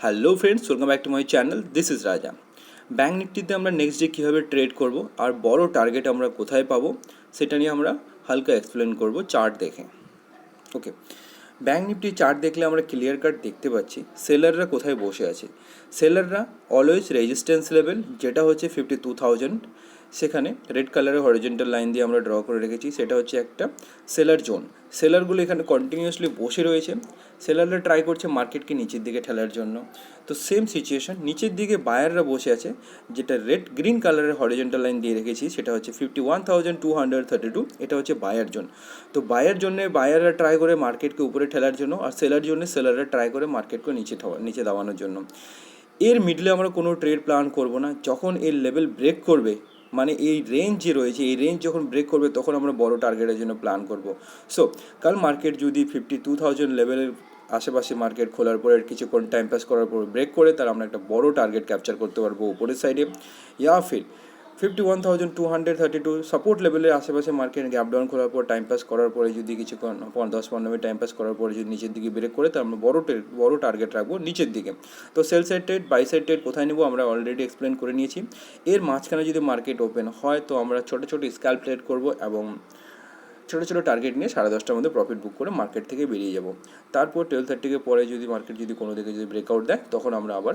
Hello friends, welcome back to my channel. This is রাজা। Bank নিফটিতে আমরা next day কীভাবে trade করব আর বড় টার্গেট আমরা কোথায় পাবো সেটা নিয়ে আমরা হালকা এক্সপ্লেন করব চার্ট দেখে। ওকে, ব্যাঙ্ক নিফটি চার্ট দেখলে আমরা ক্লিয়ার কাট দেখতে পাচ্ছি সেলাররা কোথায় বসে আছে। সেলাররা অলওয়েজ রেজিস্ট্যান্স লেভেল যেটা হচ্ছে 52,000, সেখানে রেড কালারের হরিজেন্টাল লাইন দিয়ে আমরা ড্র করে রেখেছি, সেটা হচ্ছে একটা সেলার জোন। সেলারগুলো এখানে কন্টিনিউয়াসলি বসে রয়েছে, সেলাররা ট্রাই করছে মার্কেটকে নিচের দিকে ঠেলার জন্য। তো সেম সিচুয়েশন, নিচের দিকে বায়াররা বসে আছে, যেটা রেড গ্রিন কালারের হরিজেন্টাল লাইন দিয়ে রেখেছি, সেটা হচ্ছে 51,232, এটা হচ্ছে বায়ার জোন। তো বায়ার জন্যে বায়াররা ট্রাই করে মার্কেটকে উপরে ঠেলার জন্য, আর সেলার জন্য সেলাররা ট্রাই করে মার্কেটকে নিচে দাবানোর জন্য। এর মিডলে আমরা কোনো ট্রেড প্ল্যান করব না। যখন এর লেভেল ব্রেক করবে, মানে এই রেঞ্জ যে রয়েছে, এই রেঞ্জ যখন ব্রেক করবে তখন আমরা বড় টার্গেটের জন্য প্ল্যান করব। সো কাল মার্কেট যদি 52,000 লেভেলের আশেপাশে মার্কেট খোলার পরে কিছুক্ষণ টাইম পাস করার পর ব্রেক করে, তার আমরা একটা বড় টার্গেট ক্যাপচার করতে পারবো উপরের সাইডে। ইয়া ফির 51,232 সাপোর্ট লেভেলের আশেপাশে মার্কেট গ্যাপ ডাউন করার পর টাইম পাস করার পরে যদি কিছুক্ষণ 10-15 মিনিট টাইম পাস করার পরে যদি নিচের দিকে ব্রেক করে, তার আমরা বড় টার্গেট রাখবো নিচের দিকে। তো sell side trade, buy side trade কোথায় নেবো আমরা অলরেডি এক্সপ্লেন করে নিয়েছি। এর মাঝখানে যদি মার্কেট ওপেন হয় তো আমরা ছোটো ছোটো স্ক্যাল্প ট্রেড করবো এবং ছোটো ছোটো টার্গেট নিয়ে 10:30টার মধ্যে প্রফিট বুক করে মার্কেট থেকে বেরিয়ে যাব। তারপর 12:30 পরে যদি মার্কেট যদি কোনো দিকে যদি ব্রেকআউট দেয় তখন আমরা আবার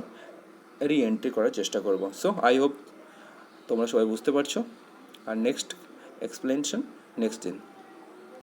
রি এন্ট্রি করার চেষ্টা করব। সো আই হোপ তোমরা সবাই বুঝতে পারছো। আর নেক্সট এক্সপ্লেনেশন নেক্সট দিন।